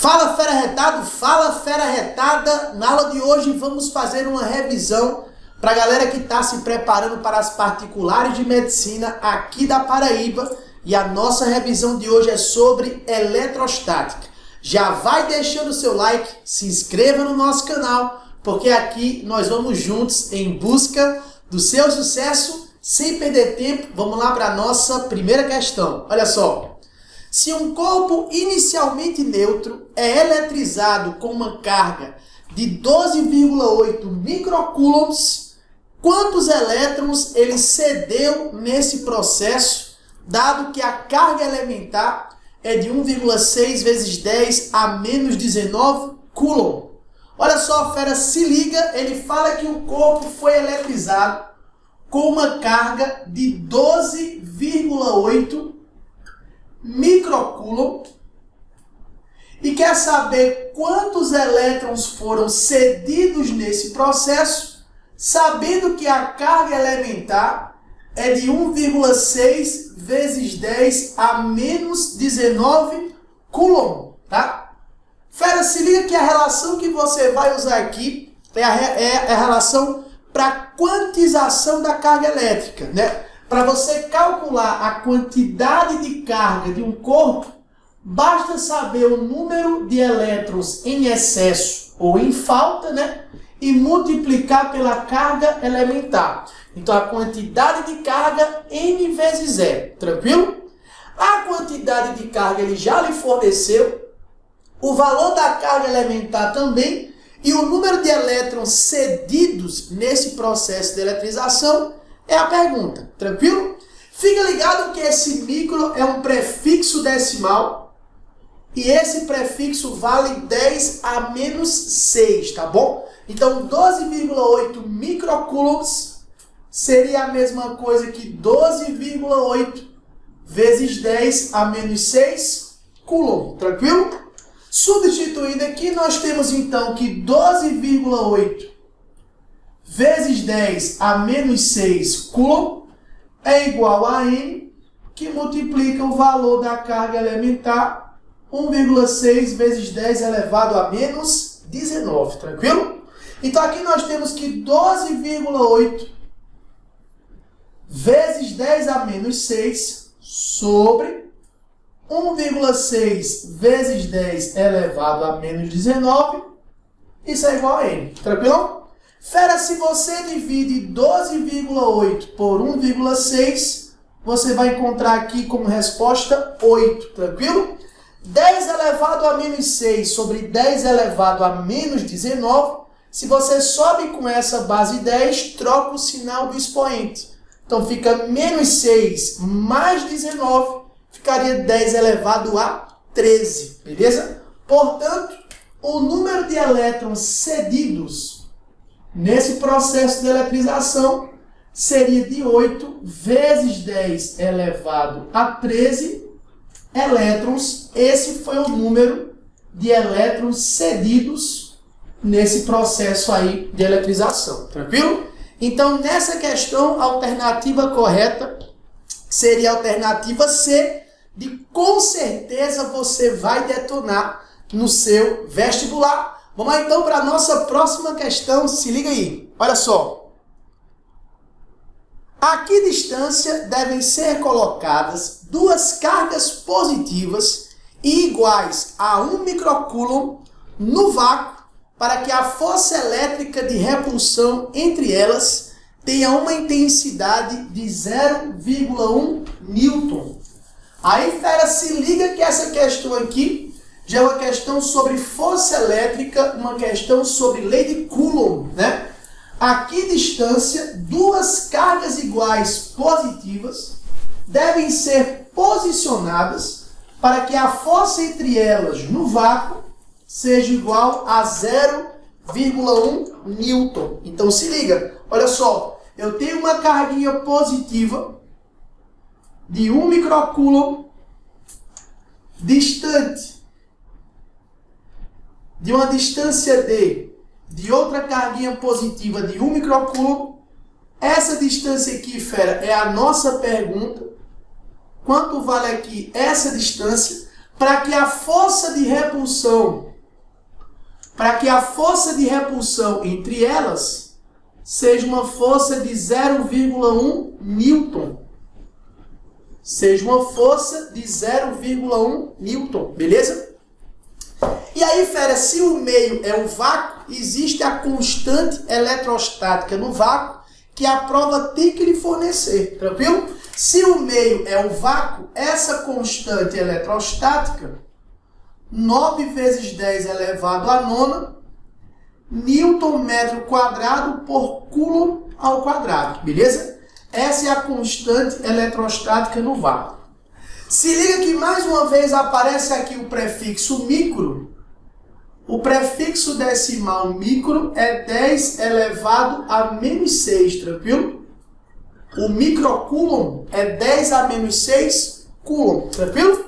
Fala fera retado, fala fera retada. Na aula de hoje vamos fazer uma revisão para a galera que está se preparando para as particulares de medicina aqui da Paraíba. E a nossa revisão de hoje é sobre eletrostática. Já vai deixando o seu like, se inscreva no nosso canal, porque aqui nós vamos juntos em busca do seu sucesso. Sem perder tempo, vamos lá para a nossa primeira questão. Olha só. Se um corpo inicialmente neutro é eletrizado com uma carga de 12,8 microcoulombs, quantos elétrons ele cedeu nesse processo, dado que a carga elementar é de 1,6 vezes 10 a menos 19 coulomb? Olha só, fera, se liga, ele fala que o corpo foi eletrizado com uma carga de 12,8 microcoulomb e quer saber quantos elétrons foram cedidos nesse processo, sabendo que a carga elementar é de 1,6 vezes 10 a menos 19 coulomb, tá? Fera, se liga que a relação que você vai usar aqui é a relação para quantização da carga elétrica, né? Para você calcular a quantidade de carga de um corpo, basta saber o número de elétrons em excesso ou em falta, né? E multiplicar pela carga elementar. Então, a quantidade de carga N vezes 0. Tranquilo? A quantidade de carga ele já lhe forneceu, o valor da carga elementar também, e o número de elétrons cedidos nesse processo de eletrização é a pergunta, tranquilo? Fica ligado que esse micro é um prefixo decimal e esse prefixo vale 10 a menos 6, tá bom? Então 12,8 microcoulombs seria a mesma coisa que 12,8 vezes 10 a menos 6 coulomb, tranquilo? Substituindo aqui, nós temos então que 12,8 vezes 10 a menos 6 coulomb é igual a N, que multiplica o valor da carga elementar, 1,6 vezes 10 elevado a menos 19, tranquilo? Então aqui nós temos que 12,8 vezes 10 a menos 6 sobre 1,6 vezes 10 elevado a menos 19, isso é igual a N, tranquilo? Fera, se você divide 12,8 por 1,6, você vai encontrar aqui como resposta 8, tranquilo? 10 elevado a menos 6 sobre 10 elevado a menos 19, se você sobe com essa base 10, troca o sinal do expoente. Então fica menos 6 mais 19, ficaria 10 elevado a 13, beleza? Portanto, o número de elétrons cedidos nesse processo de eletrização seria de 8 vezes 10 elevado a 13 elétrons. Esse foi o número de elétrons cedidos nesse processo aí de eletrização, tranquilo? Então, nessa questão, a alternativa correta seria a alternativa C, de com certeza você vai detonar no seu vestibular. Vamos lá então para a nossa próxima questão, se liga aí, olha só. A que distância devem ser colocadas duas cargas positivas e iguais a 1 microcoulomb no vácuo para que a força elétrica de repulsão entre elas tenha uma intensidade de 0,1 newton? Aí, fera, se liga que essa questão aqui já é uma questão sobre força elétrica, uma questão sobre lei de Coulomb, né? A que distância duas cargas iguais positivas devem ser posicionadas para que a força entre elas no vácuo seja igual a 0,1 newton. Então se liga, olha só, eu tenho uma carguinha positiva de 1 microcoulomb distante de uma distância de outra carguinha positiva de 1 microcoulomb. Essa distância aqui, fera, é a nossa pergunta. Quanto vale aqui essa distância? para que a força de repulsão entre elas seja uma força de 0,1 newton. Seja uma força de 0,1 newton, beleza? E aí, fera, se o meio é o vácuo, existe a constante eletrostática no vácuo que a prova tem que lhe fornecer, tranquilo? Se o meio é o vácuo, essa constante eletrostática, 9 vezes 10 elevado à nona, Newton metro quadrado por Coulomb ao quadrado, beleza? Essa é a constante eletrostática no vácuo. Se liga que mais uma vez aparece aqui o prefixo micro. O prefixo decimal micro é 10 elevado a menos 6, tranquilo? O microcoulomb é 10 a menos 6 coulomb, tranquilo?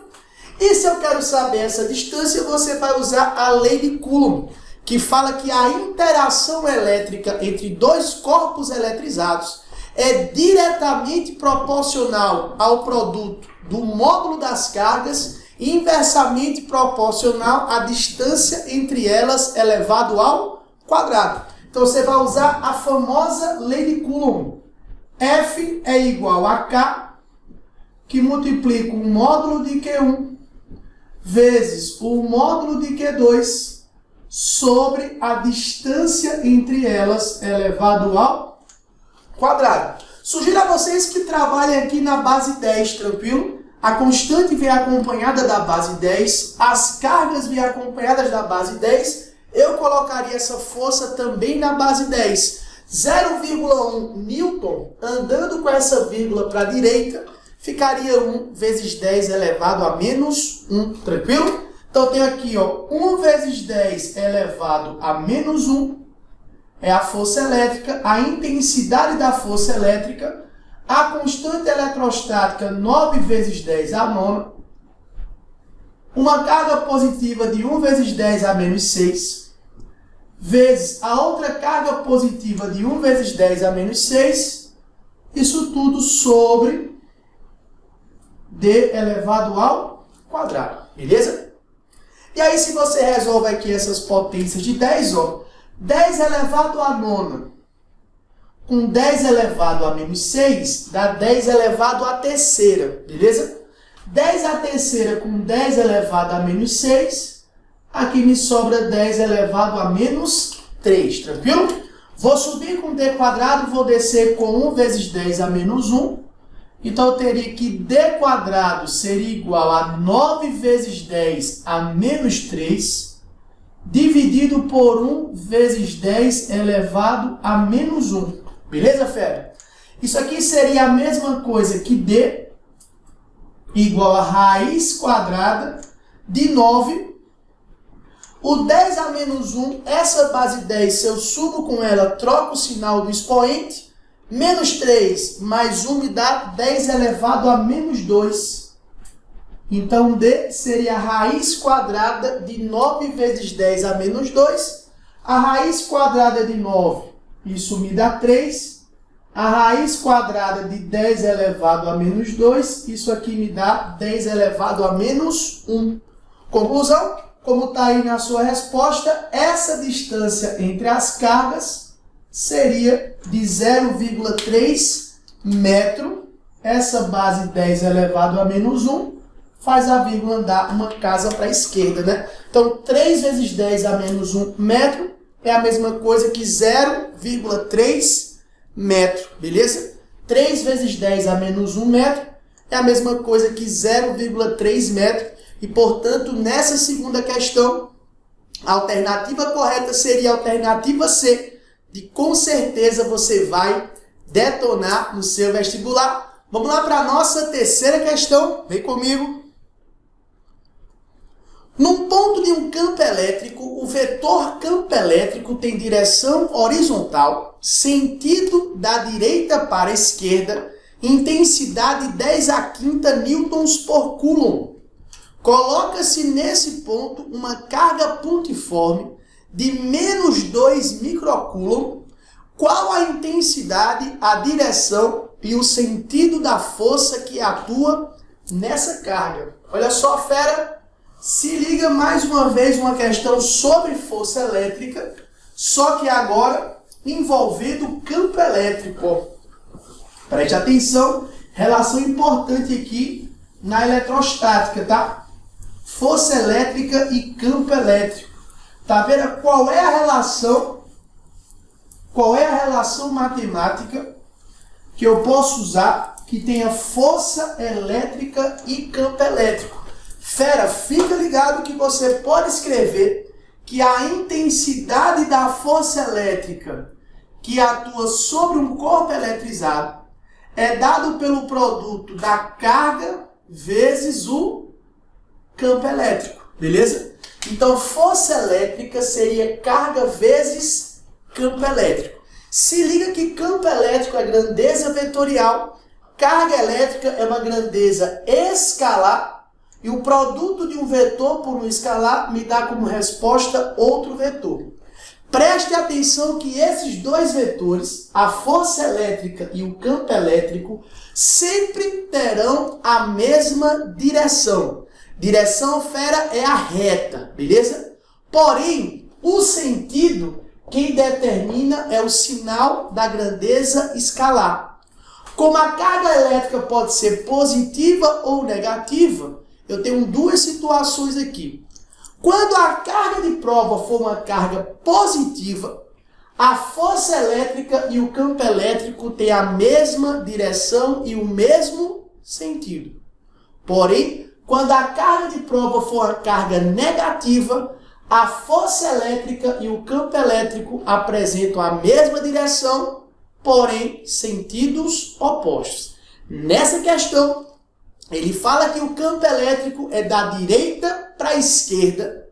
E se eu quero saber essa distância, você vai usar a lei de Coulomb, que fala que a interação elétrica entre dois corpos eletrizados é diretamente proporcional ao produto do módulo das cargas e inversamente proporcional à distância entre elas elevado ao quadrado. Então você vai usar a famosa lei de Coulomb. F é igual a K, que multiplica o módulo de Q1 vezes o módulo de Q2 sobre a distância entre elas elevado ao quadrado. Sugiro a vocês que trabalhem aqui na base 10, tranquilo? A constante vem acompanhada da base 10, as cargas vêm acompanhadas da base 10. Eu colocaria essa força também na base 10. 0,1 newton, andando com essa vírgula para a direita, ficaria 1 vezes 10 elevado a menos 1, tranquilo? Então eu tenho aqui, ó, 1 vezes 10 elevado a menos 1 é a força elétrica, a intensidade da força elétrica, a constante eletrostática 9 vezes 10 a nona, uma carga positiva de 1 vezes 10 a menos 6, vezes a outra carga positiva de 1 vezes 10 a menos 6, isso tudo sobre D elevado ao quadrado, beleza? E aí, se você resolve aqui essas potências de 10, ó, 10 elevado a nona com 10 elevado a menos 6 dá 10 elevado à terceira, beleza? 10 à terceira com 10 elevado a menos 6, aqui me sobra 10 elevado a menos 3, tranquilo? Vou subir com D quadrado, vou descer com 1 vezes 10 a menos 1. Então, eu teria que D quadrado seria igual a 9 vezes 10 a menos 3, dividido por 1 vezes 10 elevado a menos 1. Beleza, fera? Isso aqui seria a mesma coisa que D igual a raiz quadrada de 9. O 10 a menos 1, essa base 10, se eu subo com ela, troco o sinal do expoente. Menos 3 mais 1 me dá 10 elevado a menos 2. Então, D seria a raiz quadrada de 9 vezes 10 a menos 2. A raiz quadrada de 9, isso me dá 3. A raiz quadrada de 10 elevado a menos 2, isso aqui me dá 10 elevado a menos 1. Conclusão? Como está aí na sua resposta, essa distância entre as cargas seria de 0,3 metro. Essa base 10 elevado a menos 1 faz a vírgula andar uma casa para a esquerda, né? Então, 3 vezes 10 a menos 1 metro é a mesma coisa que 0,3 metro, beleza? 3 vezes 10 a menos 1 metro é a mesma coisa que 0,3 metro. E, portanto, nessa segunda questão, a alternativa correta seria a alternativa C, de com certeza você vai detonar no seu vestibular. Vamos lá para a nossa terceira questão. Vem comigo. Num ponto de um campo elétrico, o vetor campo elétrico tem direção horizontal, sentido da direita para a esquerda, intensidade 10 a quinta newtons por coulomb. Coloca-se nesse ponto uma carga pontiforme de menos 2 microcoulomb. Qual a intensidade, a direção e o sentido da força que atua nessa carga? Olha só, fera. Se liga mais uma vez uma questão sobre força elétrica, só que agora envolvendo o campo elétrico. Preste atenção, relação importante aqui na eletrostática, tá? Força elétrica e campo elétrico. Tá vendo qual é a relação? Qual é a relação matemática que eu posso usar que tenha força elétrica e campo elétrico? Fera, fica ligado que você pode escrever que a intensidade da força elétrica que atua sobre um corpo eletrizado é dado pelo produto da carga vezes o campo elétrico, beleza? Então, força elétrica seria carga vezes campo elétrico. Se liga que campo elétrico é grandeza vetorial, carga elétrica é uma grandeza escalar, e o produto de um vetor por um escalar me dá como resposta outro vetor. Preste atenção que esses dois vetores, a força elétrica e o campo elétrico, sempre terão a mesma direção. Direção, fera, é a reta, beleza? Porém, o sentido, quem determina é o sinal da grandeza escalar. Como a carga elétrica pode ser positiva ou negativa, eu tenho duas situações aqui. Quando a carga de prova for uma carga positiva, a força elétrica e o campo elétrico têm a mesma direção e o mesmo sentido. Porém, quando a carga de prova for uma carga negativa, a força elétrica e o campo elétrico apresentam a mesma direção, porém sentidos opostos. Nessa questão, ele fala que o campo elétrico é da direita para a esquerda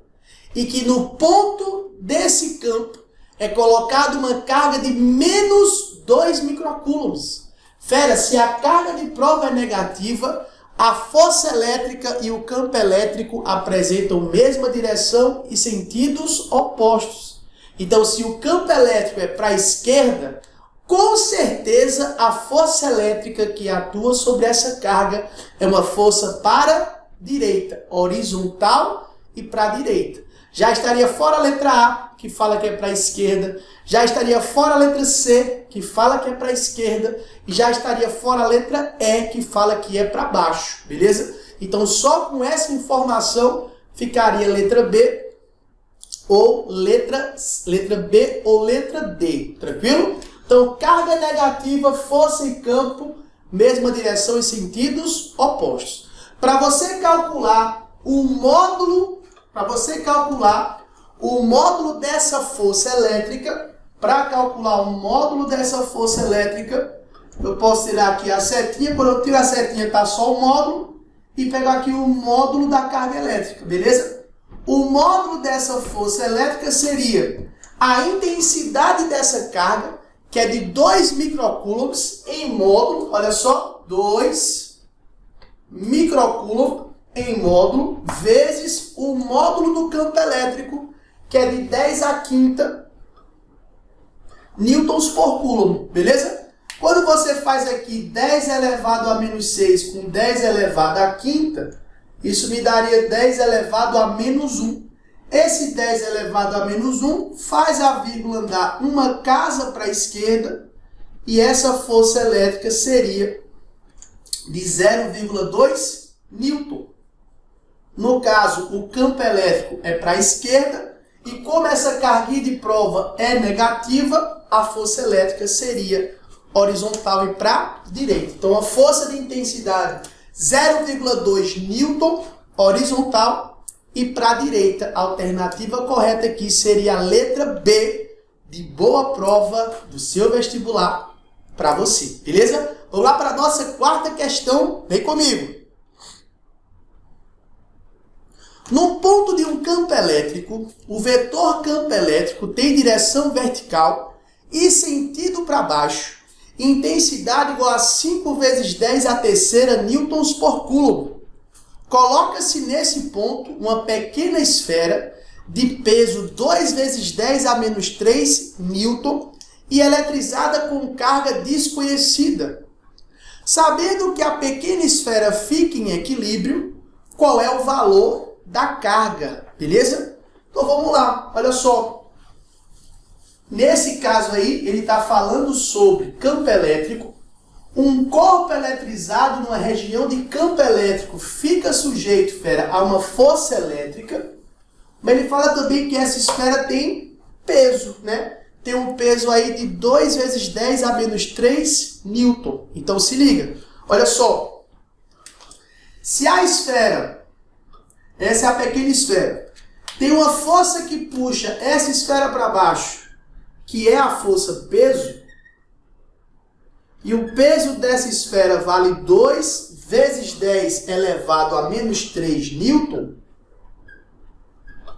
e que no ponto desse campo é colocada uma carga de menos 2 microcoulombs. Fera, se a carga de prova é negativa, a força elétrica e o campo elétrico apresentam a mesma direção e sentidos opostos. Então, se o campo elétrico é para a esquerda, com certeza a força elétrica que atua sobre essa carga é uma força para a direita, horizontal e para a direita. Já estaria fora a letra A, que fala que é para a esquerda, já estaria fora a letra C, que fala que é para a esquerda, e já estaria fora a letra E, que fala que é para baixo, beleza? Então, só com essa informação ficaria letra B ou letra B ou letra D, tranquilo? Então, carga negativa, força e campo, mesma direção e sentidos opostos. Para você calcular o módulo, dessa força elétrica, eu posso tirar aqui a setinha, quando eu tiro a setinha está só o módulo, e pegar aqui o módulo da carga elétrica, beleza? O módulo dessa força elétrica seria a intensidade dessa carga, que é de 2 microcoulombs em módulo, olha só, 2 microcoulomb em módulo, vezes o módulo do campo elétrico, que é de 10 a quinta newtons por coulomb, beleza? Quando você faz aqui 10 elevado a menos 6 com 10 elevado a quinta, isso me daria 10 elevado a menos 1. Esse 10 elevado a menos 1 faz a vírgula andar uma casa para a esquerda e essa força elétrica seria de 0,2 newton. No caso, o campo elétrico é para a esquerda e como essa carga de prova é negativa, a força elétrica seria horizontal e para a direita. Então, a força de intensidade 0,2 newton horizontal. E para a direita, a alternativa correta aqui seria a letra B, de boa prova do seu vestibular para você, beleza? Vamos lá para a nossa quarta questão, vem comigo. No ponto de um campo elétrico, o vetor campo elétrico tem direção vertical e sentido para baixo, intensidade igual a 5 vezes 10 a terceira newtons por coulomb. Coloca-se nesse ponto uma pequena esfera de peso 2 vezes 10 a menos 3 newton e eletrizada com carga desconhecida. Sabendo que a pequena esfera fica em equilíbrio, qual é o valor da carga, beleza? Então vamos lá, olha só. Nesse caso aí, ele está falando sobre campo elétrico. Um corpo eletrizado numa região de campo elétrico fica sujeito, fera, a uma força elétrica. Mas ele fala também que essa esfera tem peso, né? Tem um peso aí de 2 vezes 10 a menos 3 newton. Então se liga, olha só. Se a esfera, essa é a pequena esfera, tem uma força que puxa essa esfera para baixo, que é a força peso, e o peso dessa esfera vale 2 vezes 10 elevado a menos 3 newton,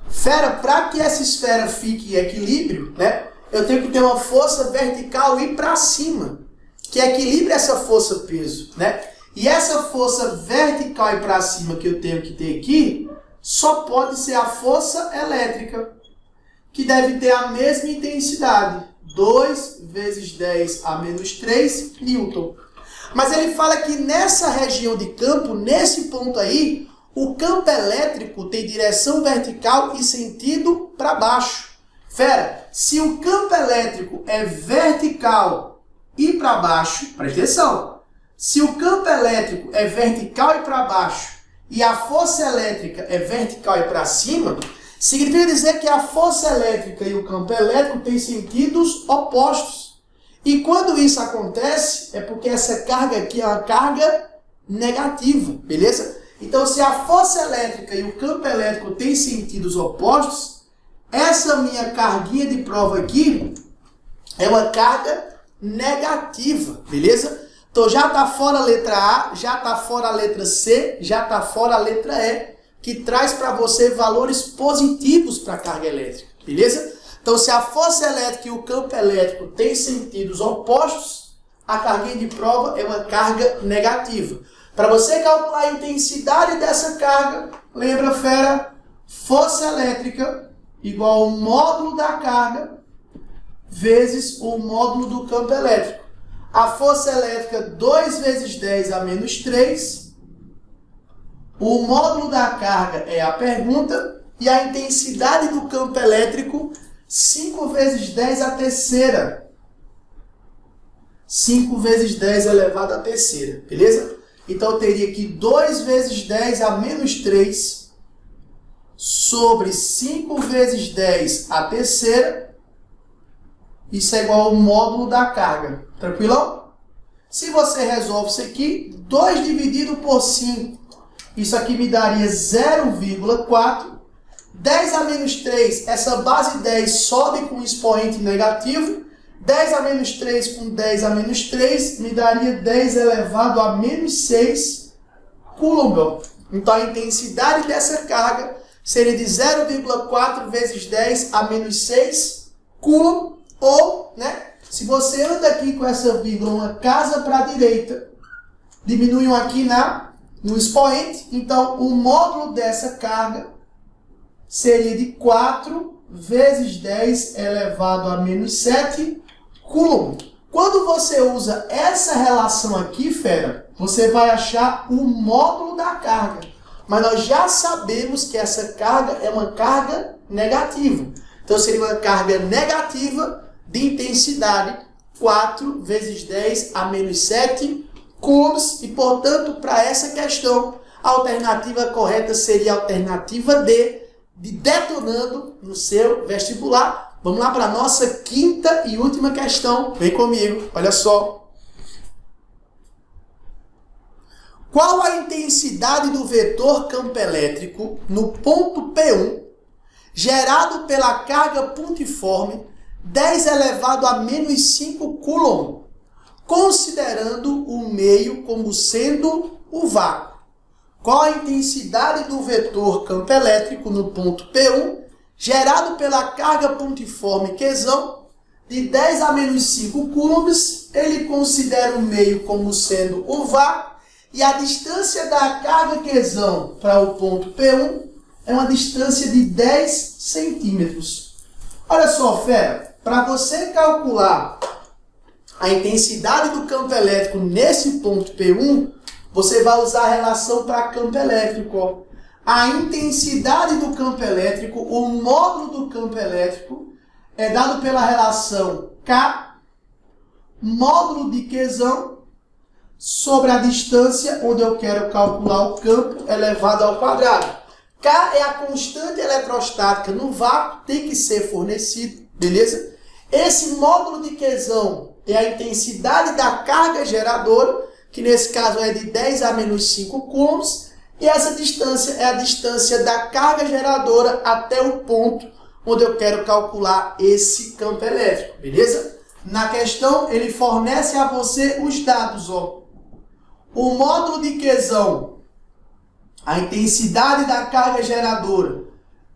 fera, para que essa esfera fique em equilíbrio, né, eu tenho que ter uma força vertical ir para cima, que equilibre essa força peso, né? E essa força vertical ir para cima que eu tenho que ter aqui, só pode ser a força elétrica, que deve ter a mesma intensidade, 2 vezes 10 a menos 3 newton. Mas ele fala que nessa região de campo, nesse ponto aí, o campo elétrico tem direção vertical e sentido para baixo. Fera, se o campo elétrico é vertical e para baixo, presta atenção, se o campo elétrico é vertical e para baixo e a força elétrica é vertical e para cima, significa dizer que a força elétrica e o campo elétrico têm sentidos opostos. E quando isso acontece, é porque essa carga aqui é uma carga negativa, beleza? Então, se a força elétrica e o campo elétrico têm sentidos opostos, essa minha carguinha de prova aqui é uma carga negativa, beleza? Então já está fora a letra A, já está fora a letra C, já está fora a letra E, que traz para você valores positivos para a carga elétrica, beleza? Então se a força elétrica e o campo elétrico têm sentidos opostos, a carguinha de prova é uma carga negativa. Para você calcular a intensidade dessa carga, lembra, fera? Força elétrica igual ao módulo da carga vezes o módulo do campo elétrico. A força elétrica 2 vezes 10 a menos 3. O módulo da carga é a pergunta. E a intensidade do campo elétrico 5 vezes 10 a terceira. 5 vezes 10 elevado à terceira. Beleza? Então eu teria aqui 2 vezes 10 a menos 3 sobre 5 vezes 10 a terceira, isso é igual ao módulo da carga. Tranquilão? Se você resolve isso aqui, 2 dividido por 5, isso aqui me daria 0,4. 10 a menos 3, essa base 10 sobe com expoente negativo. 10 a menos 3 com 10 a menos 3, me daria 10 elevado a menos 6 coulomb. Então a intensidade dessa carga seria de 0,4 vezes 10 a menos 6 coulomb, ou, né, se você anda aqui com essa vírgula, uma casa para a direita, diminui um aqui no expoente, então o módulo dessa carga seria de 4 vezes 10 elevado a menos 7 coulomb. Quando você usa essa relação aqui, fera, você vai achar o módulo da carga. Mas nós já sabemos que essa carga é uma carga negativa. Então seria uma carga negativa de intensidade 4 vezes 10 a menos 7 coulombs. E, portanto, para essa questão, a alternativa correta seria a alternativa D, de detonando no seu vestibular. Vamos lá para a nossa quinta e última questão. Vem comigo, olha só. Qual a intensidade do vetor campo elétrico no ponto P1, gerado pela carga pontiforme 10 elevado a menos 5 coulomb, considerando o meio como sendo o vácuo? Qual a intensidade do vetor campo elétrico no ponto P1, gerado pela carga pontiforme Qzão, de 10 a menos 5 coulombs, ele considera o meio como sendo o vácuo, e a distância da carga Qzão para o ponto P1 é uma distância de 10 centímetros. Olha só, fera, para você calcular a intensidade do campo elétrico nesse ponto P1, você vai usar a relação para campo elétrico. Ó. a intensidade do campo elétrico, o módulo do campo elétrico, é dado pela relação K, módulo de Qzão, sobre a distância onde eu quero calcular o campo elevado ao quadrado. K é a constante eletrostática no vácuo, tem que ser fornecido, beleza? Esse módulo de Qzão é a intensidade da carga geradora, que nesse caso é de 10 a menos 5 coulombs, e essa distância é a distância da carga geradora até o ponto onde eu quero calcular esse campo elétrico, beleza? Na questão, ele fornece a você os dados, ó. O módulo de Qzão, a intensidade da carga geradora,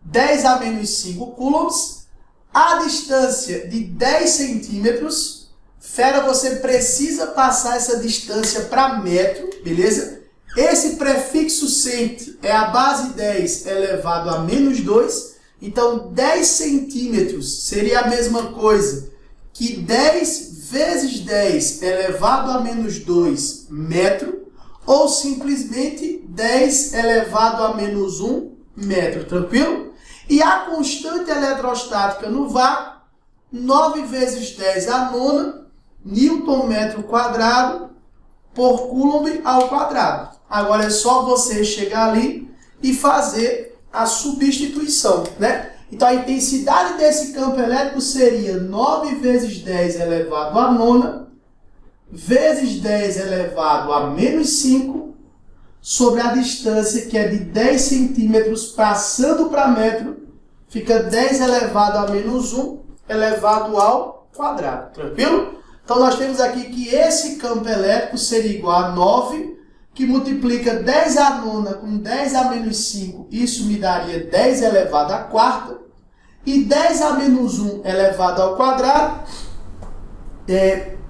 10 a menos 5 coulombs, a distância de 10 centímetros. Fera, você precisa passar essa distância para metro, beleza? Esse prefixo cent é a base 10 elevado a menos 2. Então, 10 centímetros seria a mesma coisa que 10 vezes 10 elevado a menos 2 metro, ou simplesmente 10 elevado a menos 1 metro, tranquilo? E a constante eletrostática no vácuo, 9 vezes 10 a nona, Newton metro quadrado por Coulomb ao quadrado. Agora é só você chegar ali e fazer a substituição, né? Então a intensidade desse campo elétrico seria 9 vezes 10 elevado a nona, vezes 10 elevado a menos 5, sobre a distância que é de 10 centímetros passando para metro, fica 10 elevado a menos 1 elevado ao quadrado, tranquilo? Então nós temos aqui que esse campo elétrico seria igual a 9, que multiplica 10 a nona com 10 a menos 5, isso me daria 10 elevado à quarta, e 10 a menos 1 elevado ao quadrado,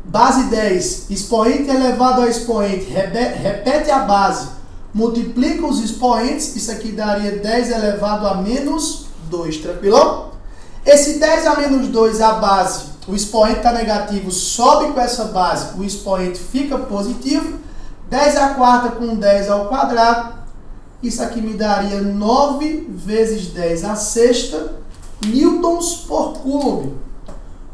base 10, expoente elevado ao expoente, repete a base, multiplica os expoentes, isso aqui daria 10 elevado a menos 2, tranquilão? Esse 10 a menos 2, a base, o expoente está negativo, sobe com essa base, o expoente fica positivo, 10 à quarta com 10 ao quadrado, isso aqui me daria 9 vezes 10 à sexta, newtons por coulomb.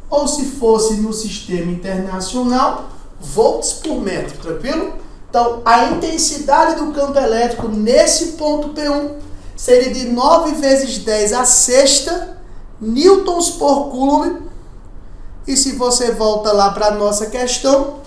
Ou se fosse no sistema internacional, volts por metro, tranquilo? Então, a intensidade do campo elétrico nesse ponto P1 seria de 9 vezes 10 à sexta, newtons por coulomb. E se você volta lá para a nossa questão,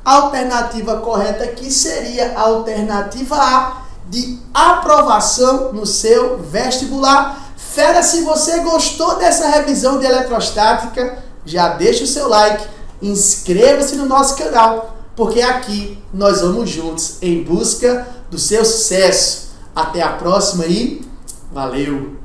a alternativa correta aqui seria a alternativa A, de aprovação no seu vestibular. Fera, se você gostou dessa revisão de eletrostática, já deixa o seu like, inscreva-se no nosso canal, porque aqui nós vamos juntos em busca do seu sucesso. Até a próxima e valeu!